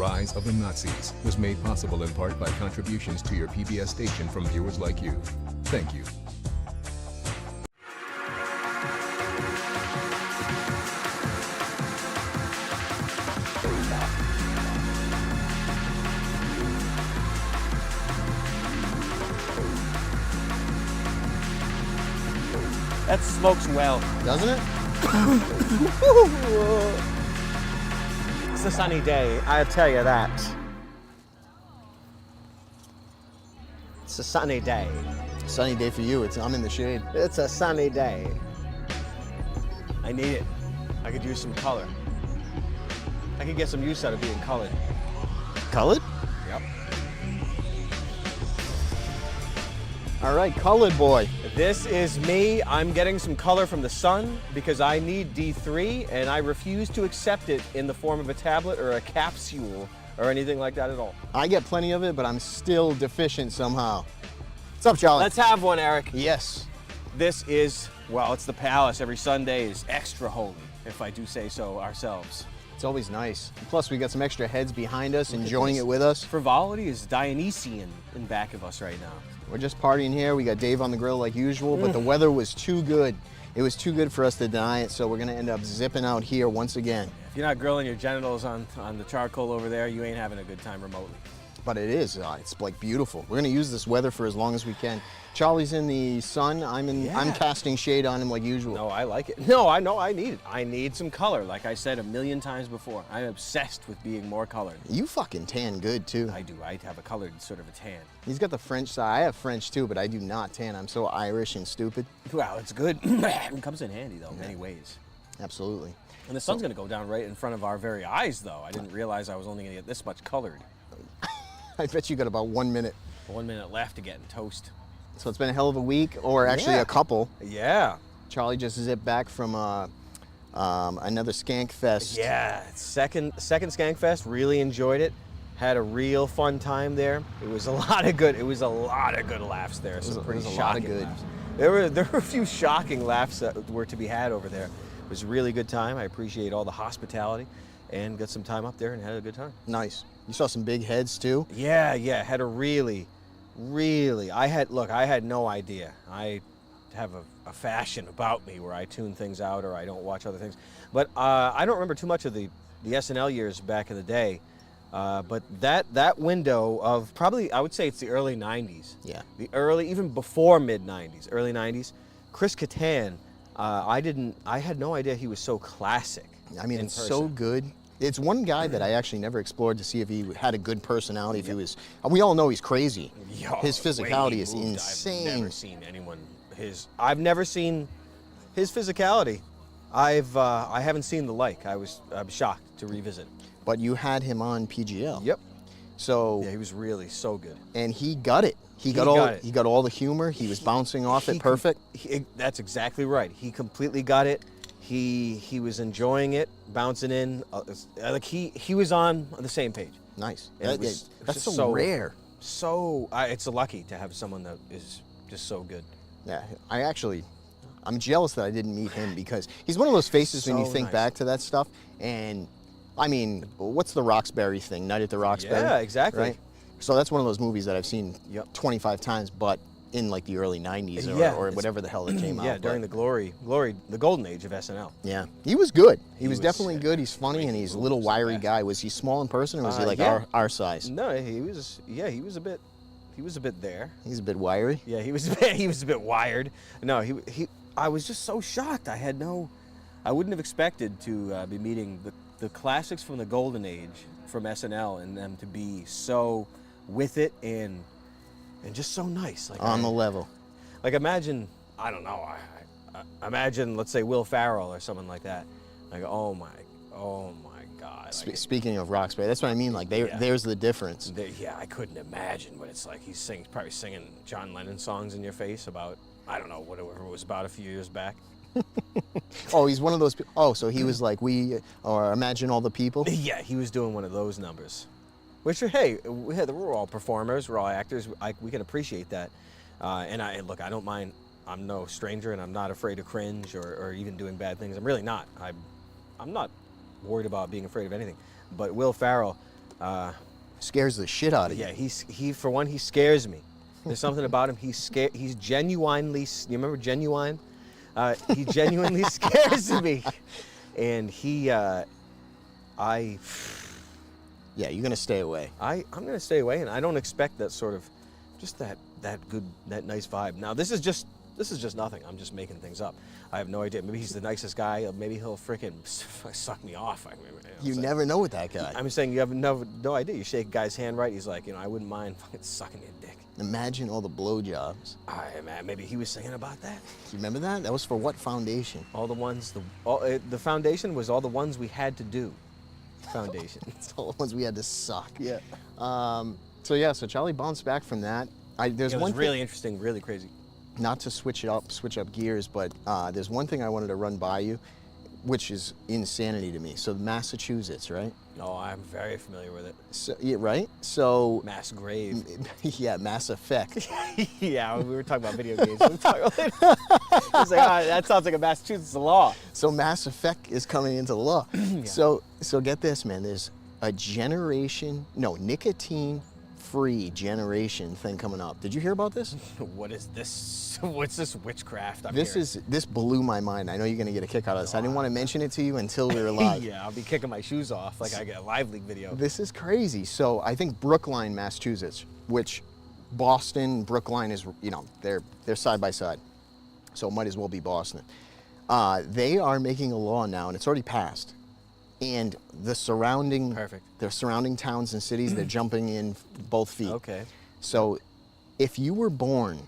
Rise of the Nazis was made possible in part by contributions to your PBS station from viewers like you. Thank you. That smokes well. Doesn't it? It's a sunny day, I'll tell you that. It's a sunny day. Sunny day for you. I'm in the shade. It's a sunny day. I need it. I could use some color. I could get some use out of being colored. Colored? Yep. All right, colored boy. This is me. I'm getting some color from the sun because I need D3 and I refuse to accept it in the form of a tablet or a capsule or anything like that at all. I get plenty of it, but I'm still deficient somehow. What's up, Charlie? Let's have one, Eric. Yes. This is, well, it's the palace. Every Sunday is extra holy, if I do say so ourselves. It's always nice. Plus, we got some extra heads behind us enjoying it with us. Frivolity is Dionysian in back of us right now. We're just partying here. We got Dave on the grill like usual, but the weather was too good. It was too good for us to deny it, so we're gonna end up zipping out here once again. If you're not grilling your genitals on the charcoal over there, you ain't having a good time remotely. But it is, it's like beautiful. We're gonna use this weather for as long as we can. Charlie's in the sun, I'm casting shade on him like usual. No, I like it. No, I know I need it. I need some color, like I said a million times before. I'm obsessed with being more colored. You fucking tan good too. I do, I have a colored sort of a tan. He's got the French side. I have French too, but I do not tan. I'm so Irish and stupid. Well, it's good. It comes in handy though, in many ways. Absolutely. And the sun's gonna go down right in front of our very eyes though. I didn't realize I was only gonna get this much colored. I bet you got about 1 minute. 1 minute left to get in toast. So it's been a hell of a week, or actually a couple. Yeah. Charlie just zipped back from another Skank Fest. Yeah, second Skank Fest. Really enjoyed it. Had a real fun time there. It was a lot of good. It was a lot of good laughs there. Some pretty shocking laughs. There were a few shocking laughs that were to be had over there. It was a really good time. I appreciate all the hospitality, and got some time up there and had a good time. Nice. You saw some big heads too. Yeah, had a really. I had no idea. I have a fashion about me where I tune things out or I don't watch other things. But I don't remember too much of the SNL years back in the day. But that window of probably, I would say it's the early 90s. Yeah. Even before mid-90s, early 90s. Chris Kattan, I had no idea he was so classic. I mean, it's so good. It's one guy that I actually never explored to see if he had a good personality. If he was, we all know he's crazy. His physicality is insane. I've never seen anyone I've never seen his physicality. I haven't seen the like. I'm shocked to revisit. But you had him on PGL. Yep. So yeah, he was really so good. And he got it. He got all the humor. He was bouncing off it perfect. That's exactly right. He completely got it. He was enjoying it, bouncing in. Like he was on the same page. Nice. That's so rare. It's a lucky to have someone that is just so good. Yeah, I'm jealous that I didn't meet him because he's one of those faces when you think back to that stuff. And I mean, what's the Roxbury thing? Night at the Roxbury. Yeah, exactly. Right? So that's one of those movies that I've seen 25 times, but in like the early 90s or whatever the hell it came out. Yeah, during the the golden age of SNL. Yeah, he was good. He was definitely good. He's funny and he's a little wiry guy. Was he small in person or was he like our size? No, he was a bit there. He's a bit wiry? Yeah, he was a bit wired. No, I was just so shocked. I wouldn't have expected to be meeting the classics from the golden age from SNL and them to be so with it and just so nice. Like on the level. Like imagine, I don't know, imagine let's say Will Ferrell or someone like that. Like oh my God. Speaking of Roxbury, that's what I mean. Like there's the difference. I couldn't imagine what it's like. He's probably singing John Lennon songs in your face about, I don't know, whatever it was about a few years back. Oh, he's one of those people. Oh, so he was like or Imagine All the People? Yeah, he was doing one of those numbers. Which are, hey, we're all performers, we're all actors. We can appreciate that. And I don't mind. I'm no stranger, and I'm not afraid to cringe or even doing bad things. I'm really not. I'm not worried about being afraid of anything. But Will Ferrell, Scares the shit out of Yeah, you. he for one, he scares me. There's something about him. He's genuinely. You remember Genuine? He genuinely scares me, and Yeah, you're gonna stay away. I'm gonna stay away, and I don't expect that sort of, just that nice vibe. Now this is just nothing. I'm just making things up. I have no idea. Maybe he's the nicest guy. Or maybe he'll freaking suck me off. You never know with that guy. I'm saying you have no idea. You shake a guy's hand right, he's like, I wouldn't mind fucking sucking your dick. Imagine all the blowjobs. Man, maybe he was singing about that. You remember that? That was for what foundation? All the ones, the foundation was all the ones we had to do. Foundation. It's all the ones we had to suck. Yeah. So Charlie bounced back from that. There's It one was really interesting, really crazy. not to switch up gears, but there's one thing I wanted to run by you, which is insanity to me. So Massachusetts, right? Oh, I'm very familiar with it. So yeah, right? So Mass grave. yeah, Mass Effect. Yeah, we were talking about video games. We'll talk about it. It's like, that sounds like a Massachusetts law. So Mass Effect is coming into law. Yeah. So get this, man. There's a nicotine-free generation thing coming up. Did you hear about this? What is this? What's this witchcraft? This blew my mind. I know you're gonna get a kick out of this. I didn't want to mention it to you until we were live. Yeah, I'll be kicking my shoes off like I get a Live League video. This is crazy. So I think Brookline, Massachusetts, which Boston, Brookline is, they're side by side. So it might as well be Boston. They are making a law now, and it's already passed. And the surrounding towns and cities, they're jumping in both feet. Okay. So if you were born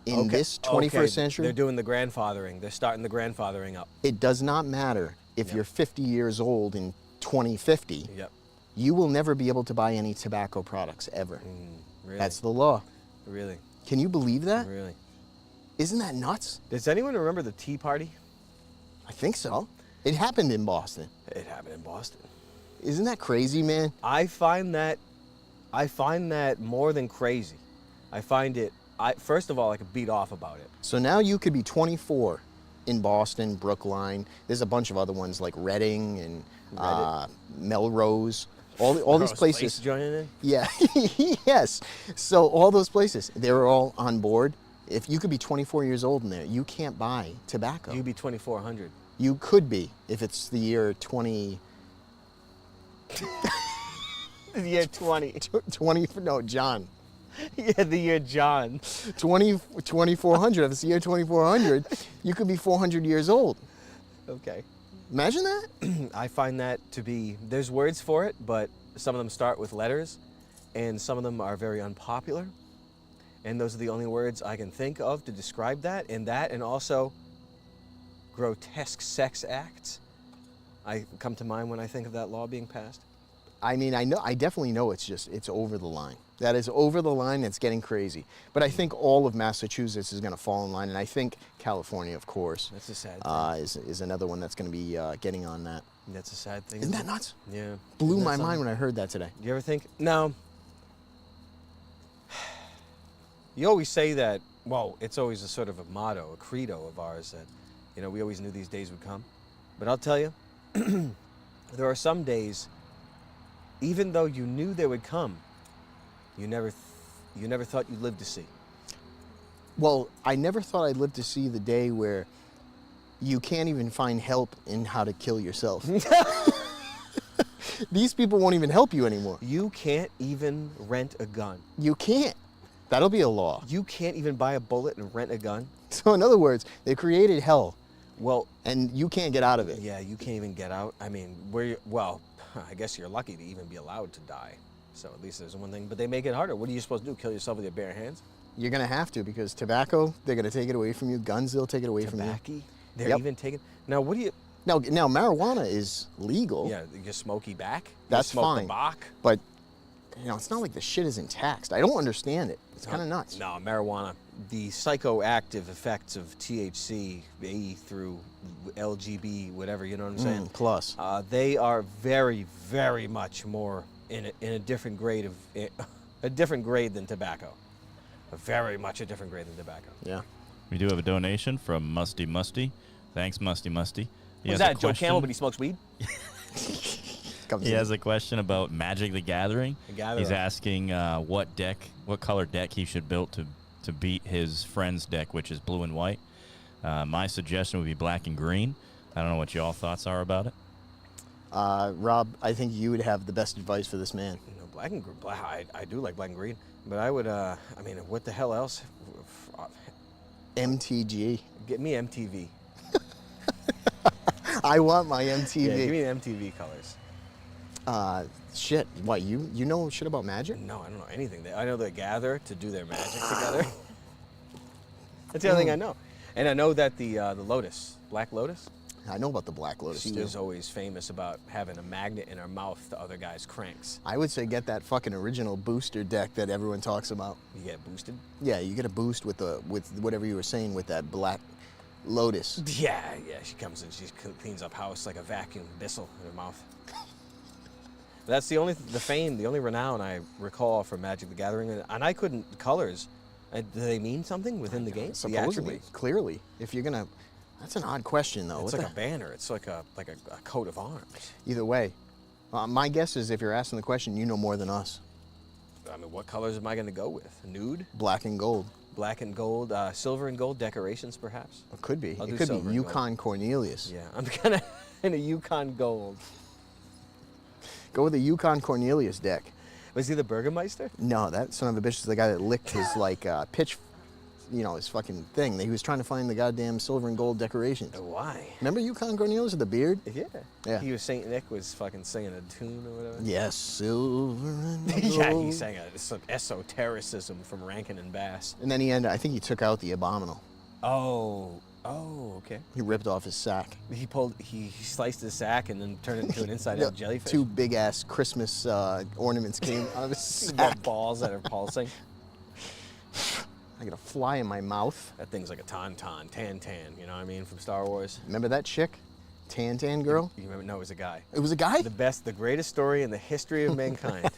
in this 21st century, they're doing the grandfathering. They're starting the grandfathering up. it does not matter if you're 50 years old in 2050. Yep. You will never be able to buy any tobacco products ever. Really? That's the law. Really? Can you believe that? Really? Isn't that nuts? Does anyone remember the Tea Party? I think so. It happened in Boston. It happened in Boston. Isn't that crazy, man? I find that more than crazy. I find it. First of all, I could beat off about it. So now you could be 24 in Boston, Brookline. There's a bunch of other ones like Reading and Melrose. All these places. Joining in? Yeah. Yes. So all those places, they were all on board. If you could be 24 years old in there, you can't buy tobacco. You'd be 2,400. You could be if it's the year 20. The year 20. 20. No, John. Yeah, the year John. 2400. If it's the year 2400, you could be 400 years old. Okay. Imagine that. I find that to be, there's words for it, but some of them start with letters, and some of them are very unpopular. And those are the only words I can think of to describe that, and also grotesque sex acts. I come to mind when I think of that law being passed. I mean, I definitely know it's over the line. That is over the line. It's getting crazy. But I think all of Massachusetts is going to fall in line, and I think California, of course, That's a sad thing. is another one that's going to be getting on that. That's a sad thing. Isn't that nuts? Yeah. Blew Isn't that my mind something? when I heard that today. You ever think? No. You always say that, well, it's always a sort of a motto, a credo of ours that, we always knew these days would come. But I'll tell you, there are some days, even though you knew they would come, you never thought you'd live to see. Well, I never thought I'd live to see the day where you can't even find help in how to kill yourself. These people won't even help you anymore. You can't even rent a gun. You can't. That'll be a law. You can't even buy a bullet and rent a gun. So in other words, they created hell, Well, and you can't get out of it. yeah, you can't even get out. I mean, I guess you're lucky to even be allowed to die. So at least there's one thing. But they make it harder. What are you supposed to do? Kill yourself with your bare hands? You're gonna have to, because tobacco, they're gonna take it away from you. Guns, they'll take it away from you. Tobacco? They're Yep. even taking. Now, what do you? Now marijuana is legal. Yeah, you smoky back. That's you smoke fine. The Bach. But it's not like the shit isn't taxed. I don't understand it. It's kind of nuts. No, marijuana. The psychoactive effects of THC, A through LGB, whatever, you know what I'm saying? Plus. They are very, very much more in a different grade of a different grade than tobacco. Very much a different grade than tobacco. Yeah. We do have a donation from Musty Musty. Thanks, Musty Musty. He Who's has a that? Joe question. Camel, but he smokes weed? comes He in. has a question about Magic the Gathering. He's asking what color deck he should build to beat his friend's deck, which is blue and white. My suggestion would be black and green. I don't know what y'all thoughts are about it. Rob, I think you would have the best advice for this man. You know, black and I do like black and green, but I would. I mean, what the hell else? MTG. Get me MTV. I want my MTV. Yeah, give me the MTV colors. Shit. What, you know shit about Magic? No, I don't know anything. I know they gather to do their magic together. That's the only thing I know. And I know that the Lotus, Black Lotus, I know about the Black Lotus, she too. was always famous about having a magnet in her mouth to other guys' cranks. I would say get that fucking original booster deck that everyone talks about. You get boosted? Yeah, you get a boost with whatever you were saying with that Black Lotus. Yeah, she comes in, she cleans up house like a vacuum, Bissell in her mouth. That's the only renown I recall from Magic the Gathering, and I couldn't, colors, do they mean something within the game? Supposedly, clearly. If you're gonna, that's an odd question though. It's like a banner, it's like a coat of arms. Either way, my guess is if you're asking the question, you know more than us. I mean, what colors am I gonna go with? Nude? Black and gold. Black and gold, silver and gold decorations perhaps? It could be. I'll do It could silver be and Yukon Cornelius. Yeah, I'm kinda in a Yukon gold. Go with the Yukon Cornelius deck. Was he the Burgermeister? No, that son of a bitch is the guy that licked his pitch, his fucking thing. He was trying to find the goddamn silver and gold decorations. Why? Remember Yukon Cornelius with the beard? Yeah. He was Saint Nick was fucking singing a tune or whatever. Yes, silver and gold. Yeah, he sang some esotericism from Rankin and Bass. And then I think he took out the abominable. Oh, okay. He ripped off his sack. He sliced his sack and then turned it into an inside-out jellyfish. Two big-ass Christmas ornaments came out of his sack. Got balls that are pulsing. I got a fly in my mouth. That thing's like a tauntaun, Tan-Tan, you know what I mean, from Star Wars. Remember that chick? Tan girl? You remember? No, it was a guy. It was a guy? The greatest story in the history of mankind.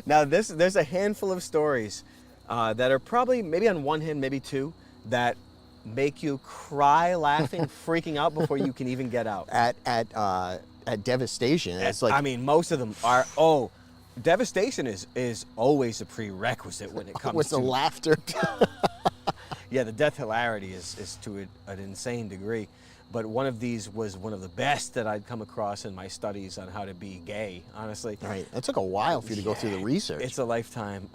Now, there's a handful of stories that are probably, maybe on one hand, maybe two, that make you cry, laughing, freaking out before you can even get out. At Devastation, it's like... I mean, most of them are, Devastation is always a prerequisite when it comes with to... the laughter. Yeah, the death hilarity is to an insane degree. But one of these was one of the best that I'd come across in my studies on how to be gay, honestly. Right. It took a while for you to go through the research. It's a lifetime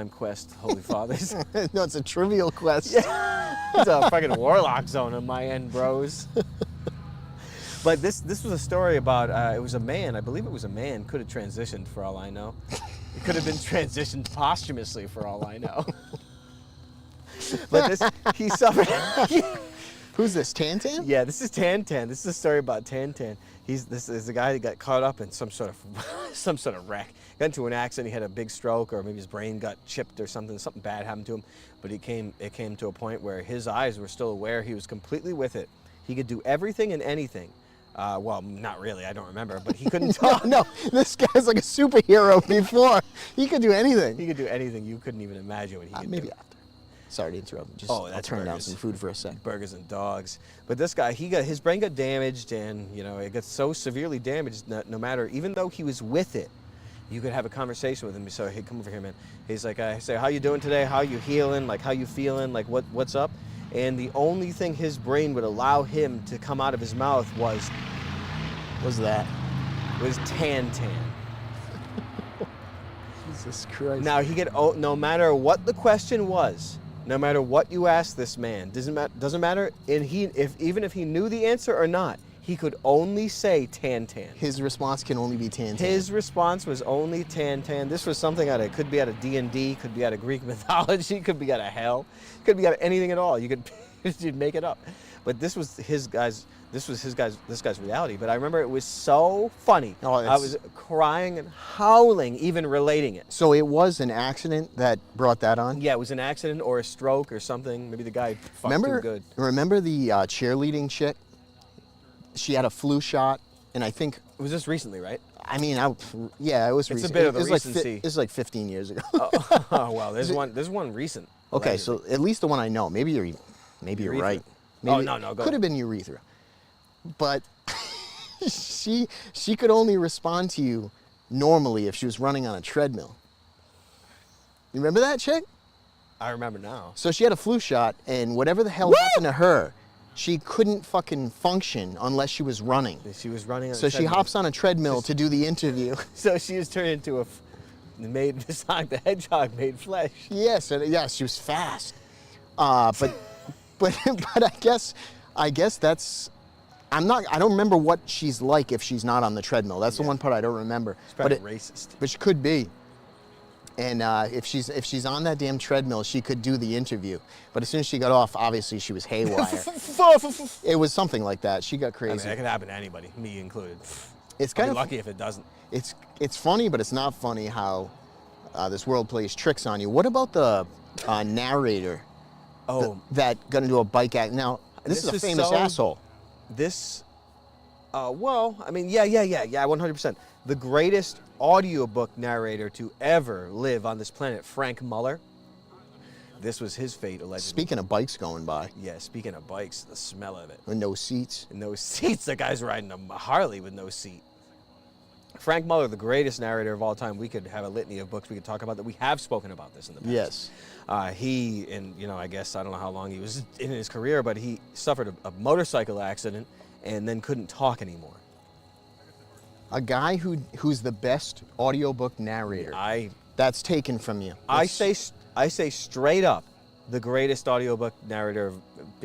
quest, Holy Fathers. No, it's a trivial quest. Yeah. It's a fucking warlock zone on my end, bros. But this was a story about, it was a man, I believe it was a man, could have transitioned for all I know. It could have been transitioned posthumously for all I know. But he suffered... Who's this, Tan-Tan? Yeah, this is Tan-Tan. This is a story about Tan-Tan. This is the guy that got caught up in some sort of wreck. Got into an accident. He had a big stroke, or maybe his brain got chipped or something. Something bad happened to him. But it came to a point where his eyes were still aware. He was completely with it. He could do everything and anything. Well, not really. I don't remember. But he couldn't talk. No, this guy's like a superhero before. He could do anything. He could do anything you couldn't even imagine what he could maybe do. After. Sorry to interrupt. That's I'll turn down burgers. some food for a sec. Burgers and dogs. But this guy, his brain got damaged, and it got so severely damaged that no matter, even though he was with it, you could have a conversation with him. So he'd come over here, man. He's like, I say, how you doing today? How you healing? Like, how you feeling? Like, what's up? And the only thing his brain would allow him to come out of his mouth was Tan-Tan. Jesus Christ. Now no matter what the question was, no matter what you asked this man, doesn't matter, and even if he knew the answer or not, he could only say Tan-Tan. His response can only be Tan-Tan. His response was only Tan-Tan. This was something could be out of D&D, could be out of Greek mythology, could be out of hell, could be out of anything at all. You'd make it up. But this was this guy's reality. But I remember it was so funny. I was crying and howling, even relating it. So it was an accident that brought that on? Yeah, it was an accident or a stroke or something. Maybe the guy fucked too good. Remember the cheerleading she had a flu shot, and I think... Was this recently, right? I mean, yeah, it was recent. It's a bit of a recency. It was like 15 years ago. Oh, well, there's one recent. Okay, allegedly. so at least the one I know. Maybe you're right. Maybe, No, go could have been urethra. But she could only respond to you normally if she was running on a treadmill. You remember that chick? I remember now. So she had a flu shot, and whatever the hell happened to her, she couldn't fucking function unless she was running. She was running on a So treadmill. she hops on a treadmill to do the interview. So she was turned into Sonic the Hedgehog made flesh. Yes, she was fast. But I guess that's. I don't remember what she's like if she's not on the treadmill. That's the one part I don't remember. It's probably racist. But she could be. And if she's on that damn treadmill, she could do the interview. But as soon as she got off, obviously she was haywire. It was something like that. She got crazy. I mean, that could happen to anybody, me included. It's kind of lucky if it doesn't. It's funny, but it's not funny how this world plays tricks on you. What about the narrator? Oh, that got into a bike act. Now this is a famous asshole. This, well, I mean, yeah, 100%. The greatest audiobook narrator to ever live on this planet, Frank Muller. This was his fate, allegedly. Speaking of bikes going by. Yeah, speaking of bikes, the smell of it. With no seats. No seats. The guy's riding a Harley with no seat. Frank Muller, the greatest narrator of all time. We could have a litany of books we could talk about that. We have spoken about this in the past. Yes. He, I guess, I don't know how long he was in his career, but he suffered a motorcycle accident and then couldn't talk anymore. A guy who's the best audiobook narrator. That's taken from you. I say straight up, the greatest audiobook narrator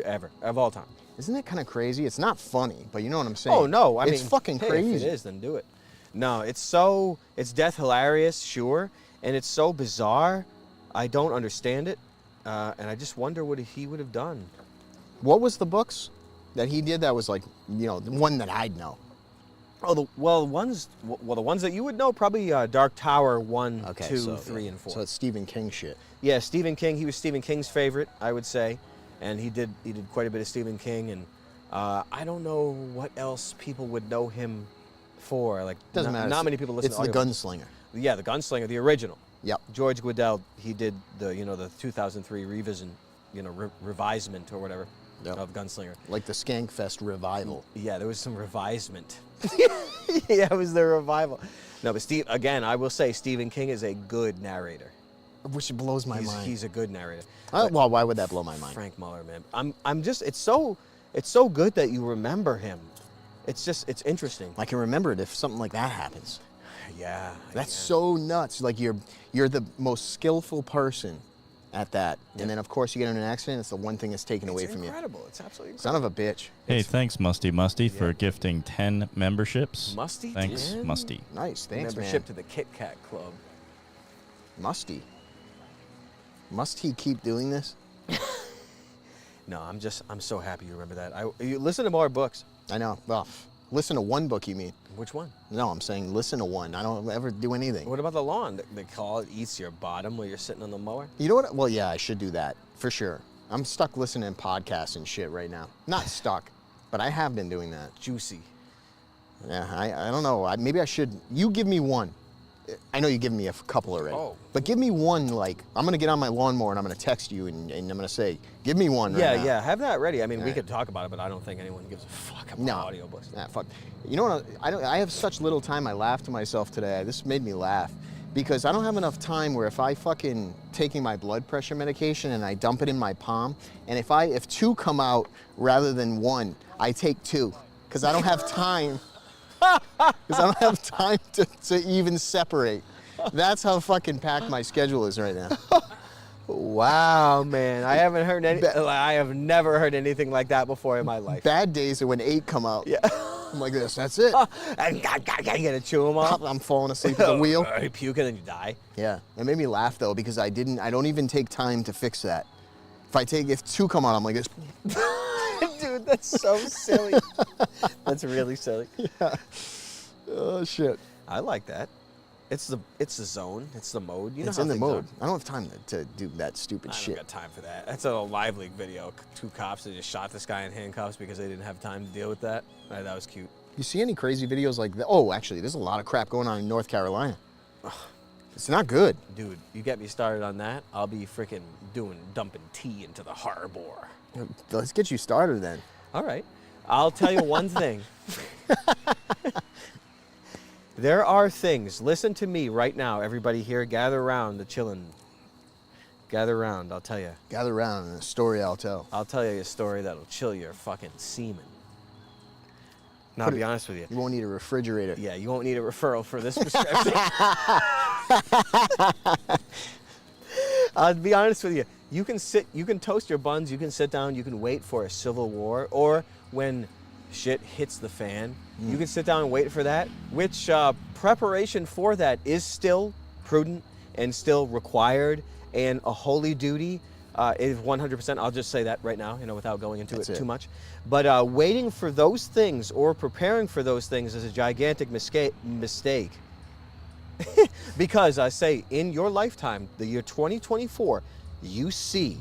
ever, of all time. Isn't it kind of crazy? It's not funny, but you know what I'm saying. Oh no, I mean, it's fucking crazy. If it is, then do it. No, it's death hilarious, sure, and it's so bizarre. I don't understand it, and I just wonder what he would have done. What was the books that he did that was like, the one that I'd know? Oh, the ones that you would know, probably Dark Tower 1, 2, 3, and 4. So it's Stephen King shit. Yeah, Stephen King. He was Stephen King's favorite, I would say, and he did quite a bit of Stephen King, and I don't know what else people would know him for. Like, doesn't matter. Not many people listen. It's to the Gunslinger. Yeah, the Gunslinger, the original. Yep. George Guidall. He did the 2003 revision, revisement or whatever of Gunslinger. Like the Skankfest revival. Yeah, there was some revisement. Yeah, it was the revival. No, but I will say Stephen King is a good narrator. Which blows my mind. He's a good narrator. Well, why would that blow my mind? Frank Muller, man. I'm just it's so good that you remember him. It's interesting. I can remember it if something like that happens. Yeah. That's so nuts. Like you're the most skillful person at that. Yeah. And then of course you get in an accident, it's the one thing that's taken away from you. It's incredible. It's absolutely incredible. Son of a bitch. Hey, thanks Musty for gifting 10 memberships. Musty? Thanks, 10? Musty. Nice, thanks, Membership man. to the Kit Kat Club. Musty. Must he keep doing this? No, I'm so happy you remember that. You listen to more books. I know. Well, listen to one book, you mean? Which one? No, I'm saying listen to one. I don't ever do anything. What about the lawn? They call it eats your bottom while you're sitting on the mower? You know what? Well, yeah, I should do that, for sure. I'm stuck listening to podcasts and shit right now. Not stuck, but I have been doing that. Juicy. Yeah, I don't know. Maybe I should. You give me one. I know you've given me a couple already. Oh. But give me one, like, I'm going to get on my lawnmower and I'm going to text you and I'm going to say, give me one right now. Yeah, have that ready. I mean, we could talk about it, but I don't think anyone gives a fuck about audiobooks. Nah, fuck. You know what? I have such little time. I laughed to myself today. This made me laugh because I don't have enough time where if I fucking taking my blood pressure medication and I dump it in my palm, and if two come out rather than one, I take two because I don't have time. Because I don't have time to even separate. That's how fucking packed my schedule is right now. Wow, man. I have never heard anything like that before in my life. Bad days are when 8 come out. Yeah. I'm like this, that's it. You gotta chew them off. I'm falling asleep at the wheel. You puke and then you die. Yeah. It made me laugh though because I don't even take time to fix that. If 2 come out, I'm like this. Dude, that's so silly. That's really silly. Yeah. Oh shit. I like that. It's the zone. It's the mode. You know it's how in the things mode. are. I don't have time to do that stupid shit. I don't got time for that. That's a Live Leak video. 2 cops that just shot this guy in handcuffs because they didn't have time to deal with that. That was cute. You see any crazy videos like that? Oh, actually, there's a lot of crap going on in North Carolina. It's not good. Dude, you get me started on that, I'll be freaking dumping tea into the harbor. Let's get you started then. All right. I'll tell you one thing. There are things. Listen to me right now, everybody here. Gather around the chillin'. Gather around, I'll tell you. Gather around and a story I'll tell. I'll tell you a story that'll chill your fucking semen. Now, I'll be honest with you. You won't need a refrigerator. Yeah, you won't need a referral for this prescription. I'll be honest with you. You can toast your buns, you can sit down, you can wait for a civil war, or when shit hits the fan, you can sit down and wait for that, which preparation for that is still prudent and still required and a holy duty. Is 100%. I'll just say that right now, without going into it too much. But waiting for those things or preparing for those things is a gigantic mistake. Because I say, in your lifetime, the year 2024, you see.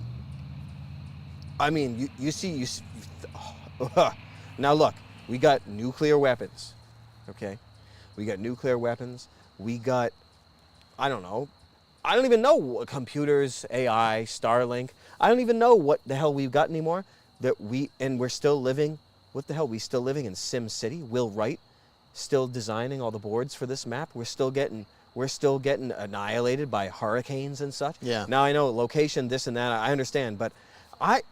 Now look, we got nuclear weapons, okay? We got nuclear weapons. We got, I don't even know what computers, AI, Starlink. I don't even know what the hell we've got anymore. We're still living. What the hell? We still living in Sim City? Will Wright still designing all the boards for this map? We're still getting annihilated by hurricanes and such. Yeah. Now I know location, this and that. I understand, but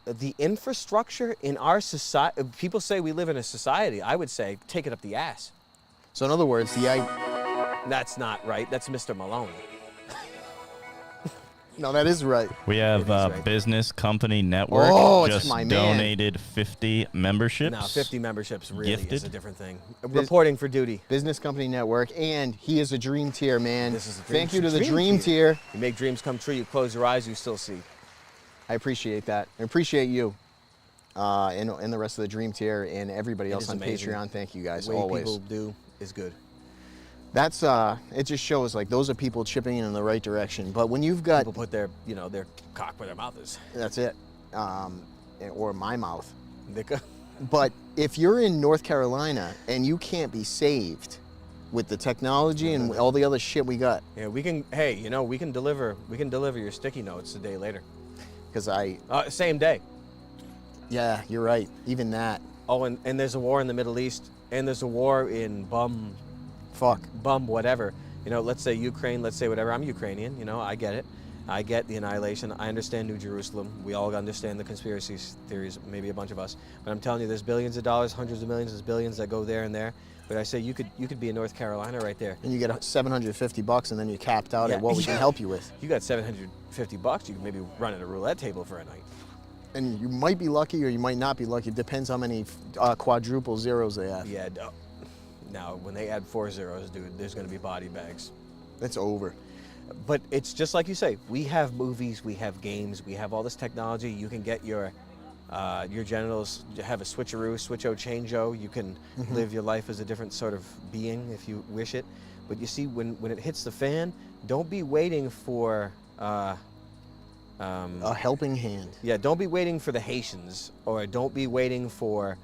the infrastructure in our society. People say we live in a society. I would say take it up the ass. So in other words, That's not right. That's Mr. Malone. No, that is right. We have right. Business Company Network just donated 50 memberships. No, 50 memberships really is Gifted? a different thing. Reporting for duty. Business Company Network, and he is a dream tier, man. This is a dream- Thank you to the dream dream tier. You make dreams come true. You close your eyes, you still see. I appreciate that. I appreciate you, and the rest of the dream tier, and everybody else is on amazing. Patreon. Thank you guys The way always. people do is good. That's it. Just shows like those are people chipping in the right direction. But when you've got People put their cock where their mouth is. that's it, or my mouth. They go, But if you're in North Carolina and you can't be saved with the technology and all the other shit we got, yeah, we can. Hey, we can deliver. We can deliver your sticky notes a day later. because Same day. yeah, you're right. Even that, Oh, and there's a war in the Middle East, and there's a war in bum whatever. Let's say Ukraine, let's say whatever. I'm Ukrainian, I get it. I get the annihilation. I understand New Jerusalem. We all understand the conspiracy theories, maybe a bunch of us. But I'm telling you, there's billions of dollars, hundreds of millions, there's billions that go there and there. But I say you could be in North Carolina right there. and you get $750, and then you're capped out Yeah. at what we can help you with. You got $750, you can maybe run at a roulette table for a night. And you might be lucky, or you might not be lucky. It depends how many quadruple zeros they have. Yeah, no. Now, when they add 4 zeros, dude, there's going to be body bags. It's over. But it's just like you say, we have movies, we have games, we have all this technology. You can get your genitals, have a switcho, change-o. You can live your life as a different sort of being if you wish it. But you see, when it hits the fan, don't be waiting for... A helping hand. Yeah, don't be waiting for the Haitians, or don't be waiting for,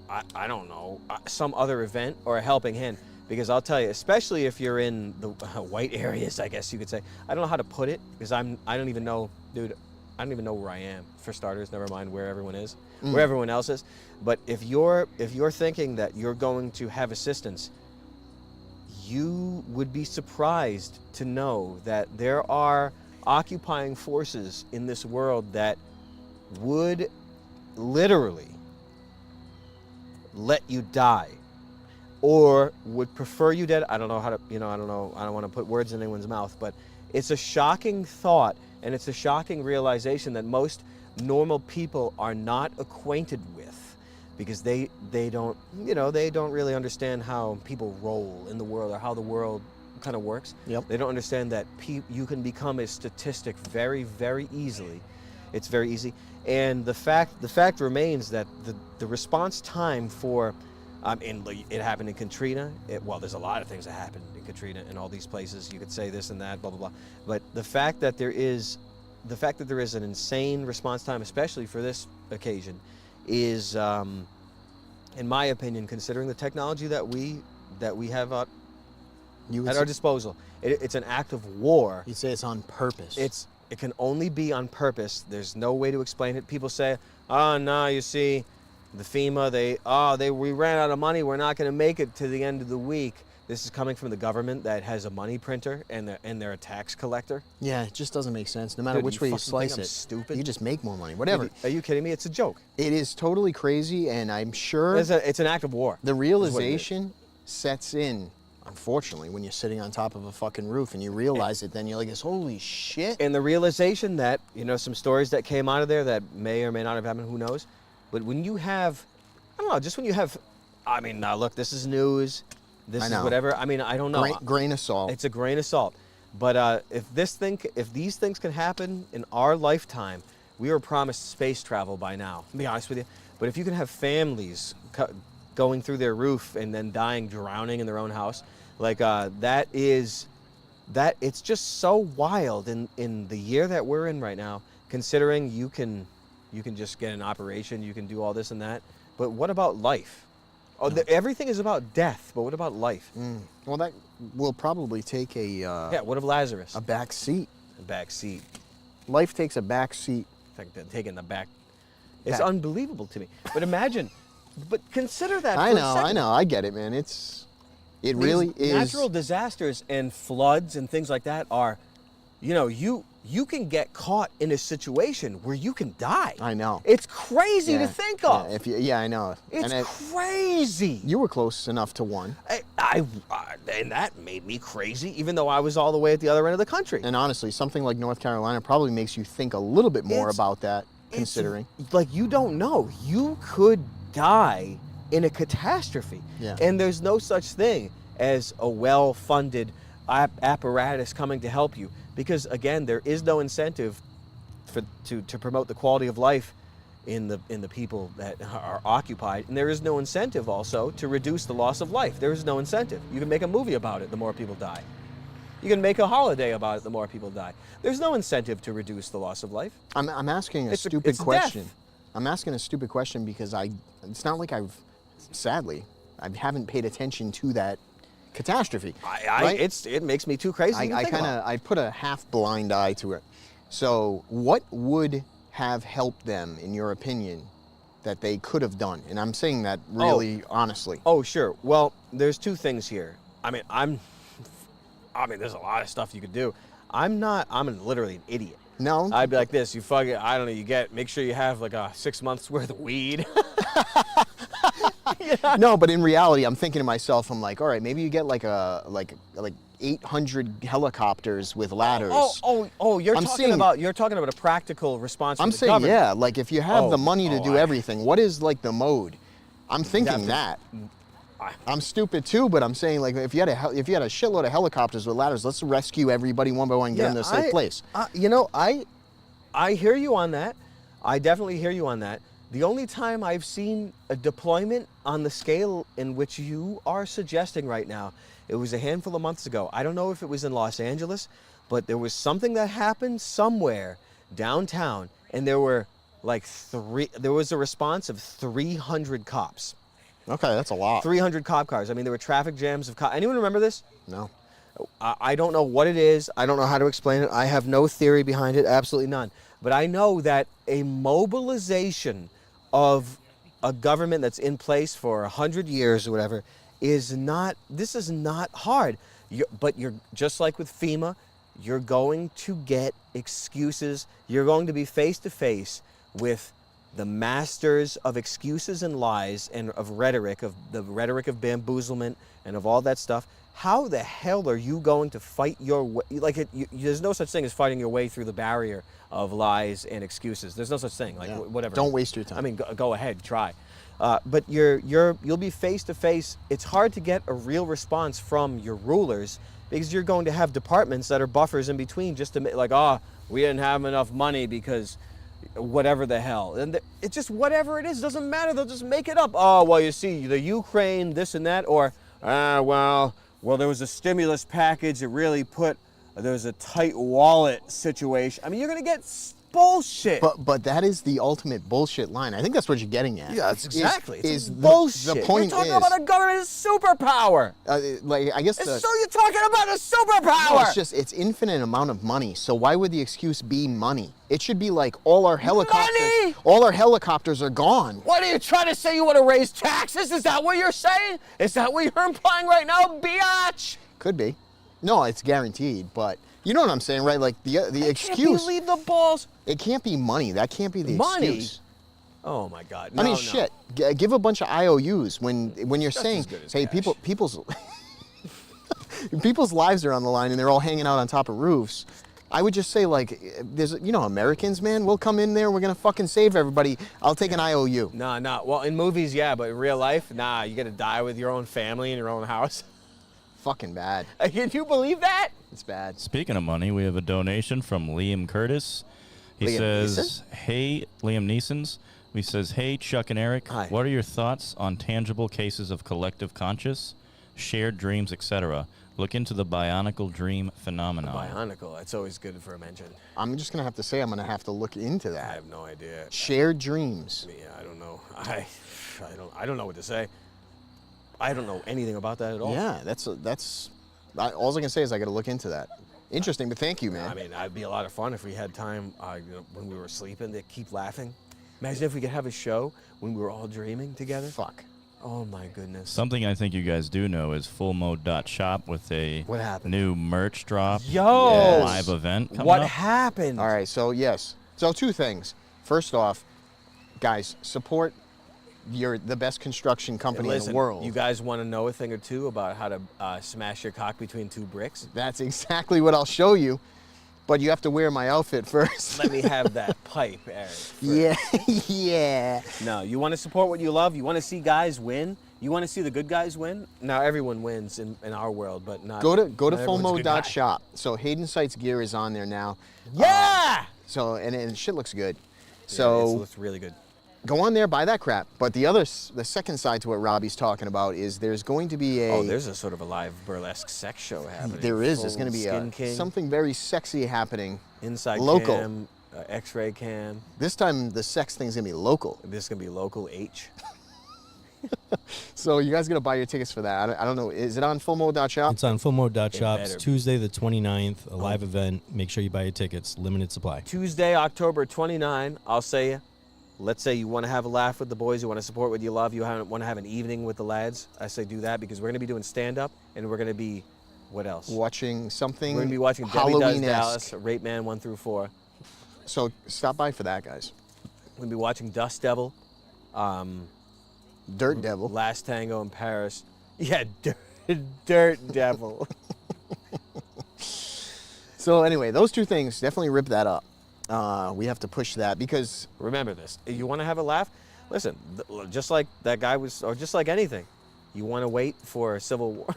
I don't know, some other event or a helping hand. Because I'll tell you, especially if you're in the white areas, I guess you could say. I don't know how to put it, because I don't even know, dude, I don't even know where I am, for starters, never mind where everyone is, where everyone else is. But if you're thinking that you're going to have assistance, you would be surprised to know that there are occupying forces in this world that would literally let you die, or would prefer you dead. I don't know how to, I don't know, I don't want to put words in anyone's mouth, but it's a shocking thought, and it's a shocking realization that most normal people are not acquainted with, because they don't, they don't really understand how people roll in the world, or how the world kind of works. Yep. They don't understand that you can become a statistic very, very easily. It's very easy. And the fact remains that the response time for, it happened in Katrina. There's a lot of things that happened in Katrina and all these places. You could say this and that, blah, blah, blah. But the fact that there is an insane response time, especially for this occasion, is, in my opinion, considering the technology that we have at our disposal, it's an act of war. You'd say it's on purpose. It can only be on purpose. There's no way to explain it. People say, "Oh no, you see, the FEMA, we ran out of money. We're not going to make it to the end of the week." this is coming from the government that has a money printer and they're a tax collector. Yeah, it just doesn't make sense. No matter Dude, which way you fucking think slice I'm it, stupid? you just make more money. Whatever. Are you kidding me? It's a joke. It is totally crazy, and I'm sure It's an act of war. the realization sets in, unfortunately, when you're sitting on top of a fucking roof and you realize it, then you're like, holy shit. And the realization that, some stories that came out of there that may or may not have happened, who knows? But when you have, I don't know, just when you have, look, this is news. This is whatever. I don't know. Grain of salt. It's a grain of salt. But if these things can happen in our lifetime, we were promised space travel by now, to be honest with you. But if you can have families going through their roof and then drowning in their own house, it's just so wild in the year that we're in right now, considering you can just get an operation, you can do all this and that. But what about life? Oh, everything is about death, but what about life? Well, that will probably take what of Lazarus? a back seat. A back seat. Life takes a back seat. In fact, taking the back. It's unbelievable to me. But imagine, consider that. I for a second. know. I get it, man. It really is. Natural disasters and floods and things like that are, you can get caught in a situation where you can die. I know. It's crazy to think of. Yeah, I know. It's crazy. You were close enough to one. And that made me crazy, even though I was all the way at the other end of the country. And honestly, something like North Carolina probably makes you think a little bit more about that, considering. You don't know. You could die in a catastrophe. Yeah. And there's no such thing as a well-funded apparatus coming to help you. Because again, there is no incentive to promote the quality of life in the people that are occupied, and there is no incentive also to reduce the loss of life. There is no incentive. You can make a movie about it, the more people die. You can make a holiday about it, the more people die. There's no incentive to reduce the loss of life. I'm asking a stupid question. I'm asking a stupid question because it's not like sadly, I haven't paid attention to that catastrophe. Right? It makes me too crazy. I put a half blind eye to it. So what would have helped them, in your opinion, that they could have done? And I'm saying that really honestly. Oh, sure. Well, there's two things here. There's a lot of stuff you could do. I'm literally an idiot. No. I'd be like this, make sure you have like 6 months worth of weed. No, but in reality, I'm thinking to myself, I'm like, all right, maybe you get like 800 helicopters with ladders. You're talking about a practical response. I'm saying, government. Like if you have the money to do everything, what is like the mode? I'm thinking that. I'm stupid too, but I'm saying like if you had a shitload of helicopters with ladders, let's rescue everybody one by one and get them to a safe place. I hear you on that. I definitely hear you on that. The only time I've seen a deployment on the scale in which you are suggesting right now, it was a handful of months ago. I don't know if it was in Los Angeles, but there was something that happened somewhere downtown, and there was a response of 300 cops. Okay, that's a lot. 300 cop cars. There were traffic jams of cops. Anyone remember this? No. I don't know what it is. I don't know how to explain it. I have no theory behind it, absolutely none. But I know that a mobilization of a government that's in place for 100 years or whatever this is not hard. But you're just like with FEMA, you're going to get excuses. You're going to be face to face with the masters of excuses and lies and of rhetoric, of the rhetoric of bamboozlement and of all that stuff. How the hell are you going to fight your way? There's no such thing as fighting your way through the barrier of lies and excuses. There's no such thing. Whatever. Don't waste your time. Go ahead, try. But you'll be face to face. It's hard to get a real response from your rulers because you're going to have departments that are buffers in between just to we didn't have enough money because whatever the hell. And it's just whatever it is. It doesn't matter. They'll just make it up. Oh, well, you see, the Ukraine, this and that, or, well, there was a stimulus package that really there was a tight wallet situation. You're going to get bullshit. But that is the ultimate bullshit line. I think that's what you're getting at. Yeah, that's exactly. Is bullshit. The point you're talking is, about a government superpower. like I guess So you're talking about a superpower. No, it's just it's infinite amount of money. So why would the excuse be money? It should be like all our helicopters. Money! All our helicopters are gone. What are you trying to say? You want to raise taxes? Is that what you're saying? Is that what you're implying right now, biatch? Could be. No, it's guaranteed. But you know what I'm saying, right? Like the excuse. Can't believe the balls. It can't be money. That can't be the Money? excuse. Oh my God. I mean, shit. Give a bunch of IOUs when you're Just saying, as good as hey, cash. people's people's lives are on the line and they're all hanging out on top of roofs. I would just say, like, there's, Americans, man, we'll come in there, we're gonna fucking save everybody. I'll take an IOU. Nah. Well, in movies, yeah, but in real life, nah. You gotta die with your own family in your own house. Fucking bad. Can you believe that? It's bad. Speaking of money, we have a donation from Liam Curtis. He says, hey, Liam Neeson's. He says, hey, Chuck and Eric, Hi. What are your thoughts on tangible cases of collective conscious, shared dreams, etc.? Look into the bionicle dream phenomenon. Bionicle. That's always good for a mention. I'm just gonna have to say I'm gonna have to look into I that. have no idea. Shared dreams. Yeah, I don't know. I don't know what to say. I don't know anything about that at all. Yeah, all I can say is I gotta look into that. Interesting, but thank you, man. I mean, it'd be a lot of fun if we had time when we were sleeping to keep laughing. Imagine if we could have a show when we were all dreaming together. Fuck. Oh my goodness. Something I think you guys do know is fullmode.shop with a What happened? new merch drop. Yo! Yes. Live event coming What up. happened? All right, so yes. So two things. First off, guys, support the best construction company in Listen, the world. you guys want to know a thing or two about how to smash your cock between two bricks? That's exactly what I'll show you. But you have to wear my outfit first. Let me have that pipe, Eric. Yeah, yeah. No, you want to support what you love? You want to see guys win? You want to see the good guys win? Now everyone wins in our world, but not. Go to not everyone's a good guy. fullmode.shop. So Hayden Sight's gear is on there now. Yeah. So and shit looks good. Yeah, So it looks really good. go on there, buy that crap. But the second side to what Robbie's talking about is there's going to be Oh, there's a sort of a live burlesque sex show happening. there is. There's Full going to be Skin King, something very sexy happening. inside local. cam, X-ray cam. This time the sex thing's going to be local. This is gonna be local H. So you guys going to buy your tickets for that. I don't know. Is it on fullmode.shop? It's on fullmode.shop. It It's better be. Tuesday the 29th, a live event. Make sure you buy your tickets. Limited supply. Tuesday, October 29. I'll say, let's say you want to have a laugh with the boys, you want to support what you love, you want to have an evening with the lads. I say do that because we're going to be doing stand-up and we're going to be, what else? Watching something We're going to be watching Debbie Does Halloween-esque. Dallas, Rape Man 1 through 4. So stop by for that, guys. We're going to be watching Dust Devil, Dirt Devil. Last Tango in Paris. Yeah, Dirt Devil. So anyway, those two things, definitely rip that up. We have to push that because Remember this. If you want to have a laugh, listen, just like that guy was, or just like anything, you want to wait for a civil war.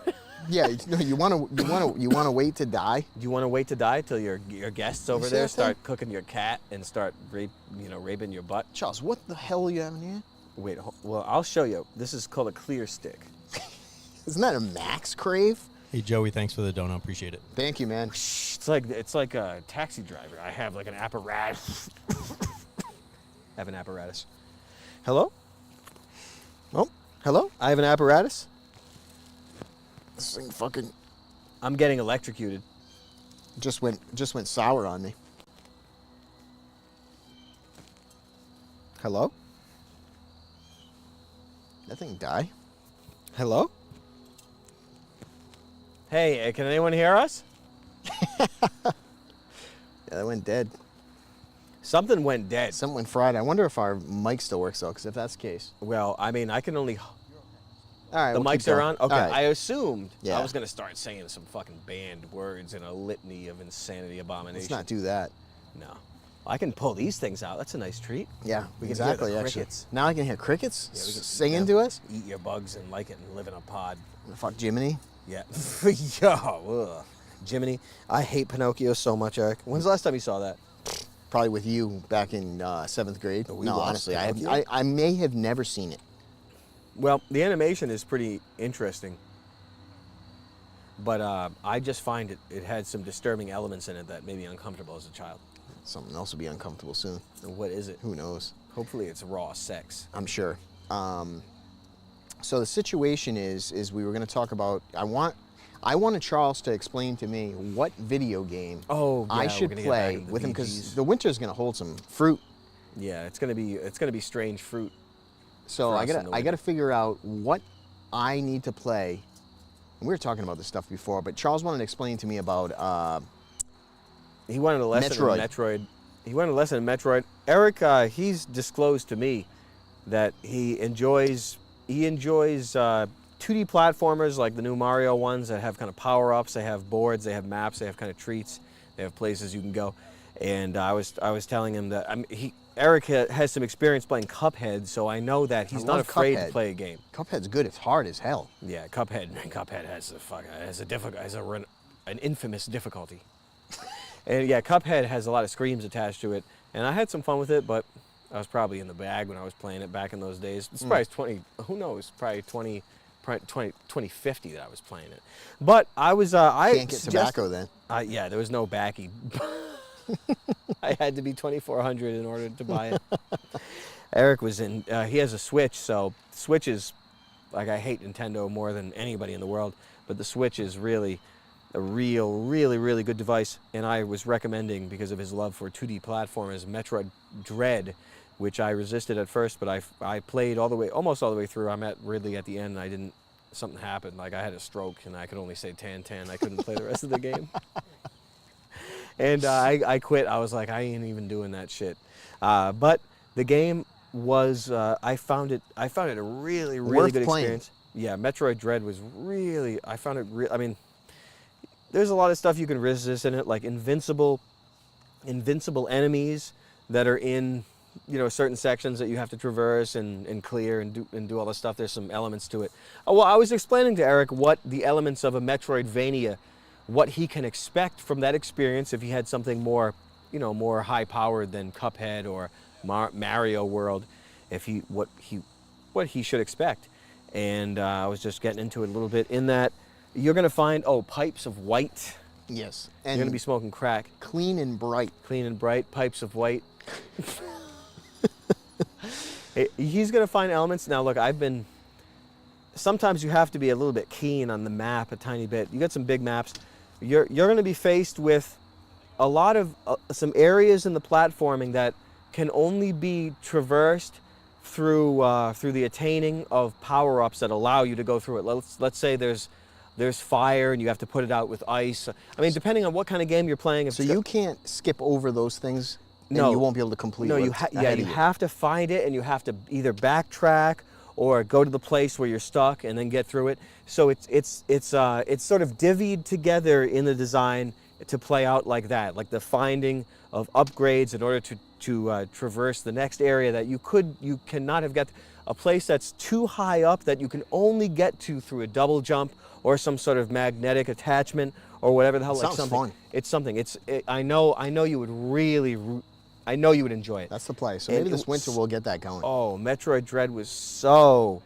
yeah, you want to wait to die. You want to wait to die till your guests over see there that thing? start cooking your cat and start raping your butt? Charles, what the hell are you having here? Wait, well, I'll show you. This is called a clear stick. Isn't that a Max Crave? Hey, Joey, thanks for the donut. Appreciate it. Thank you, man. It's like a taxi driver. I have like an apparatus. I have an apparatus. Hello? Oh, hello? I have an apparatus. This thing fucking I'm getting electrocuted. just went sour on me. Hello? That thing die? Hello? Hey, can anyone hear us? Yeah, that went dead. Something went dead. Something went fried. I wonder if our mic still works though, because if that's the case. Well, I mean, I can only... All right, The we'll keep mics are going. on? Okay, All right. I assumed Yeah. I was going to start saying some fucking banned words in a litany of insanity abomination. Let's not do that. No. I can pull these things out. That's a nice treat. Yeah, We can hear exactly. the actually, crickets. now I can hear crickets Yeah, we can- singing yeah. to us. Eat your bugs and like it and live in a pod. Fuck Jiminy. Yeah. Yo, ugh. Jiminy, I hate Pinocchio so much, Eric. When's the last time you saw that? Probably with you back in 7th grade. We No, watched honestly, Pinocchio? I may have never seen it. Well, the animation is pretty interesting. But I just find it had some disturbing elements in it that made me uncomfortable as a child. Something else will be uncomfortable soon. What is it? Who knows? Hopefully it's raw sex. I'm sure. So the situation is we were going to talk about. I wanted Charles to explain to me what video game I should play with him, because the winter's going to hold some fruit. Yeah, it's gonna be strange fruit. So I gotta figure out what I need to play. We were talking about this stuff before, but Charles wanted to explain to me about. He wanted a lesson in Metroid. He wanted a lesson in Metroid. Eric, he's disclosed to me that he enjoys 2D platformers like the new Mario ones that have kind of power-ups. They have boards, they have maps, they have kind of treats, they have places you can go. And I was telling him that Eric has some experience playing Cuphead, so I know that he's not afraid to play a game. Cuphead's good. It's hard as hell. Yeah, Cuphead has an infamous difficulty. And yeah, Cuphead has a lot of screams attached to it, and I had some fun with it, but I was probably in the bag when I was playing it back in those days. It's probably probably 2050 that I was playing it. But I was can't get tobacco then. Yeah, there was no backy. I had to be 2400 in order to buy it. Eric was in. He has a Switch, so Switch is like, I hate Nintendo more than anybody in the world, but the Switch is really a really good device, and I was recommending, because of his love for 2D platformers, Metroid Dread, which I resisted at first, but I played almost all the way through. I'm at Ridley at the end, and something happened. Like, I had a stroke, and I could only say tan. I couldn't play the rest of the game. And I quit. I was like, I ain't even doing that shit. But the game was, I found it a really good experience. Yeah, Metroid Dread was really, I found it I mean, there's a lot of stuff you can resist in it, like invincible enemies that are in, certain sections that you have to traverse and clear and do all this stuff. There's some elements to it. Well, I was explaining to Eric what the elements of a Metroidvania, what he can expect from that experience if he had something more, more high-powered than Cuphead or Mario World, what he should expect. And I was just getting into it a little bit in that you're going to find, pipes of white. Yes. And you're going to be smoking crack. Clean and bright. Clean and bright, pipes of white. He's going to find elements. Now, look, sometimes you have to be a little bit keen on the map a tiny bit. You got some big maps. You're going to be faced with a lot of some areas in the platforming that can only be traversed through the attaining of power-ups that allow you to go through it. Let's say there's fire and you have to put it out with ice. I mean, depending on what kind of game you're playing. So you can't skip over those things. No, you won't be able to complete. No, you have to find it, and you have to either backtrack or go to the place where you're stuck and then get through it. So it's sort of divvied together in the design to play out like that, like the finding of upgrades in order to traverse the next area that you cannot have got, a place that's too high up that you can only get to through a double jump or some sort of magnetic attachment or whatever the hell. Sounds fun. It's something. I know you would really. I know you would enjoy it. That's the play. So maybe this winter we'll get that going. Oh, Metroid Dread was so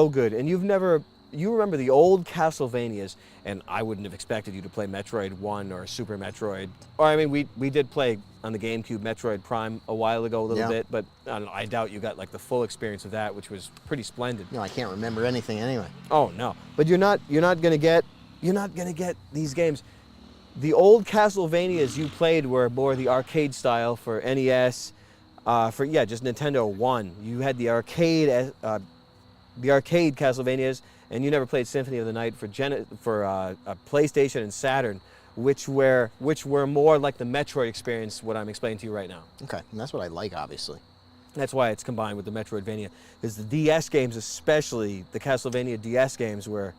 good. And you remember the old Castlevanias, and I wouldn't have expected you to play Metroid 1 or Super Metroid. Or, I mean, we did play on the GameCube Metroid Prime a while ago a little bit, but I doubt you got like the full experience of that, which was pretty splendid. No, I can't remember anything anyway. Oh, no. But you're not going to get these games. The old Castlevanias you played were more the arcade style for NES, just Nintendo 1. You had the arcade Castlevanias, and you never played Symphony of the Night for PlayStation and Saturn, which were more like the Metroid experience, what I'm explaining to you right now. Okay, and that's what I like, obviously. That's why it's combined with the Metroidvania, because the DS games, especially the Castlevania DS games, where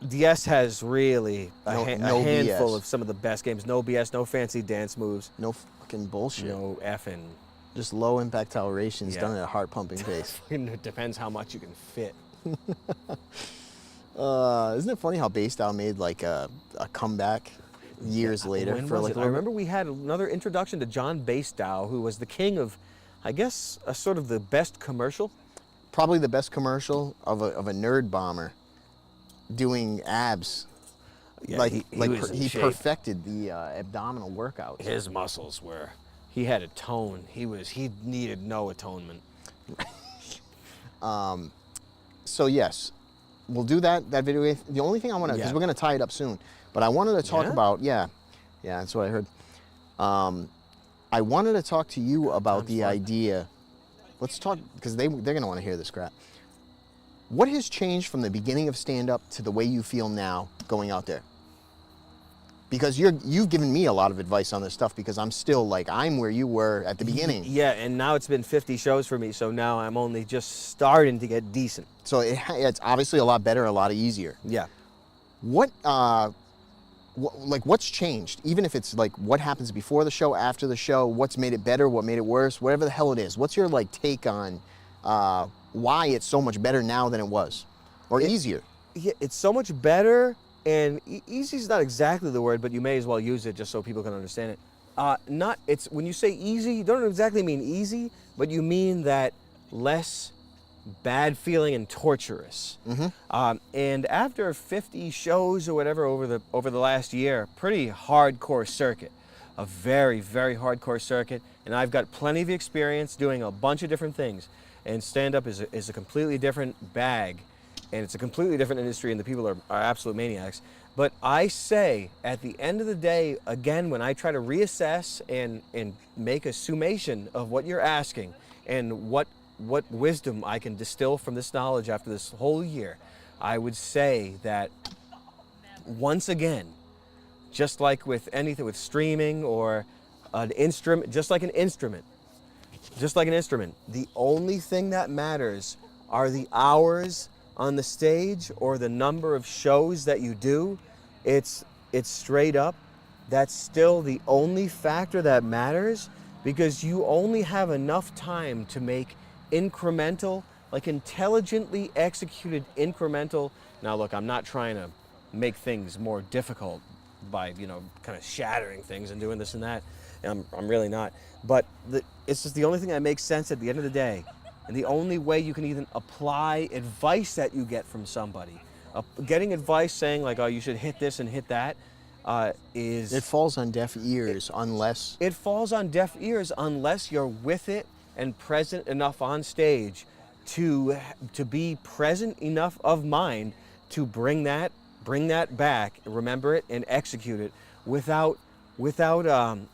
DS has really a handful BS. of some of the best games. No BS, no fancy dance moves. No fucking bullshit. No effing. Just low impact tolerations done at a heart pumping pace. It depends how much you can fit. Isn't it funny how Basedow made like a comeback years later? I remember we had another introduction to John Basedow, who was the king of, I guess, a sort of the best commercial. Probably the best commercial of a nerd bomber doing abs. Yeah, like he like was in he shape. perfected the abdominal workouts. His muscles were. He had a tone. He needed no atonement. So yes, we'll do that video. The only thing I want to, because Yeah. we're going to tie it up soon, but I wanted to talk Yeah? about, yeah, that's what I heard. I wanted to talk to you about Time's the flying. idea. Let's talk, because they're going to want to hear this crap. What has changed from the beginning of stand-up to the way you feel now going out there? Because you've given me a lot of advice on this stuff, because I'm still like, I'm where you were at the beginning. Yeah, and now it's been 50 shows for me, so now I'm only just starting to get decent. So it's obviously a lot better, a lot easier. Yeah. What's changed? Even if it's like what happens before the show, after the show, what's made it better, what made it worse, whatever the hell it is. What's your like take on why it's so much better now than it was, or easier? Yeah, it's so much better, and easy is not exactly the word, but you may as well use it just so people can understand it. It's when you say easy, you don't exactly mean easy, but you mean that less bad feeling and torturous. And after 50 shows or whatever over the last year, pretty hardcore circuit, a very, very hardcore circuit, and I've got plenty of experience doing a bunch of different things. And stand-up is a completely different bag, and it's a completely different industry, and the people are absolute maniacs. But I say, at the end of the day, again, when I try to reassess and make a summation of what you're asking and what wisdom I can distill from this knowledge after this whole year, I would say that once again, just like with anything, with streaming or an instrument, just like an instrument, the only thing that matters are the hours on the stage or the number of shows that you do. It's straight up. That's still the only factor that matters, because you only have enough time to make incremental, like intelligently executed incremental. Now look, I'm not trying to make things more difficult by, kind of shattering things and doing this and that. I'm really not. But it's just the only thing that makes sense at the end of the day. And the only way you can even apply advice that you get from somebody. Getting advice saying like, oh, you should hit this and hit that, is... It falls on deaf ears unless... It falls on deaf ears unless you're with it and present enough on stage to be present enough of mind to bring that back, remember it, and execute it without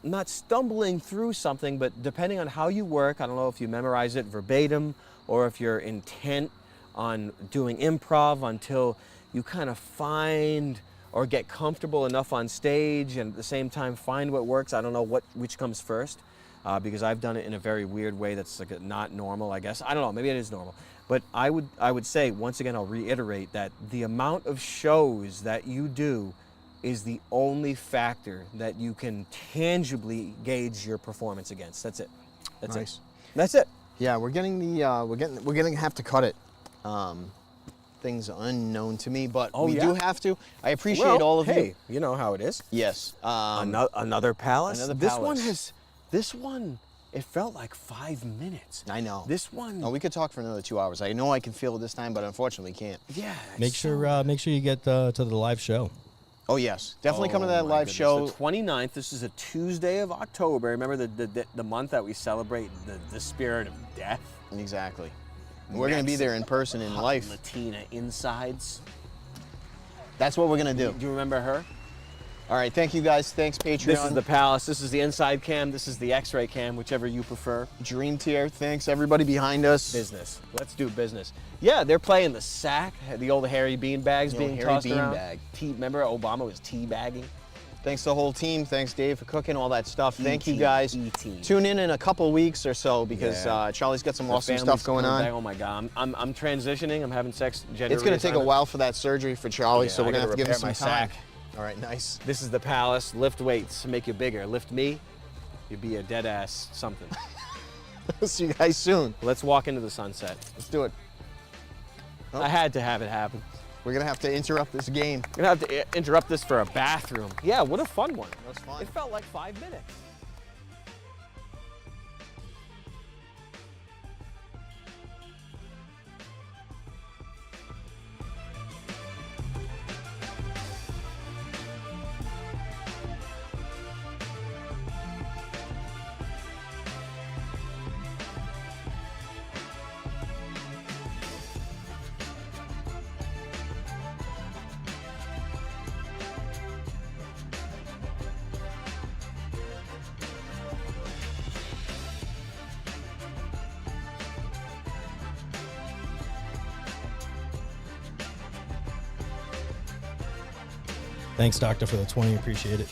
not stumbling through something, but depending on how you work. I don't know if you memorize it verbatim or if you're intent on doing improv until you kind of find or get comfortable enough on stage and at the same time find what works. I don't know which comes first, because I've done it in a very weird way that's like not normal, I guess. I don't know, maybe it is normal. But I would say, once again, I'll reiterate that the amount of shows that you do is the only factor that you can tangibly gauge your performance against. That's it. That's Nice. it. That's it. Yeah, we're gonna have to cut it. Things unknown to me, but we do have to. I appreciate all of you. You know how it is. Yes. Another palace. Another This one. It felt like 5 minutes. I know. This one. Oh, we could talk for another 2 hours. I know I can feel it this time, but unfortunately can't. Yeah. Make sure you get to the live show. Oh yes, definitely come to that my live goodness. show. The 29th. This is a Tuesday of October. Remember the month that we celebrate the spirit of death. Exactly. We're gonna be there in person in life. Latina insides. That's what we're gonna do. Do you remember her? All right, thank you guys. Thanks, Patreon. This is the palace. This is the inside cam. This is the X-ray cam, whichever you prefer. Dream Tier. Thanks everybody behind us. Business. Let's do business. Yeah, they're playing the sack, the old hairy bean bags being hairy tossed bean around. bag. Remember Obama was teabagging? Thanks to the whole team. Thanks, Dave, for cooking all that stuff. Thank you E-team, guys. E-team. Tune in a couple weeks or so because Yeah. Charlie's got some The awesome family's stuff going coming on. back. Oh my God, I'm transitioning. I'm having sex gender. It's gonna take a reassignment. while for that surgery for Charlie, Yeah, so we're I gonna gotta have to give him repair some my time. sack. All right, nice. This is the palace. Lift weights, make you bigger. Lift me, you'd be a dead ass something. See you guys soon. Let's walk into the sunset. Let's do it. Oh. I had to have it happen. We're gonna have to interrupt this game. We're gonna have to interrupt this for a bathroom. Yeah, what a fun one. That was fun. It felt like 5 minutes. Thanks, Doctor, for the 20. Appreciate it.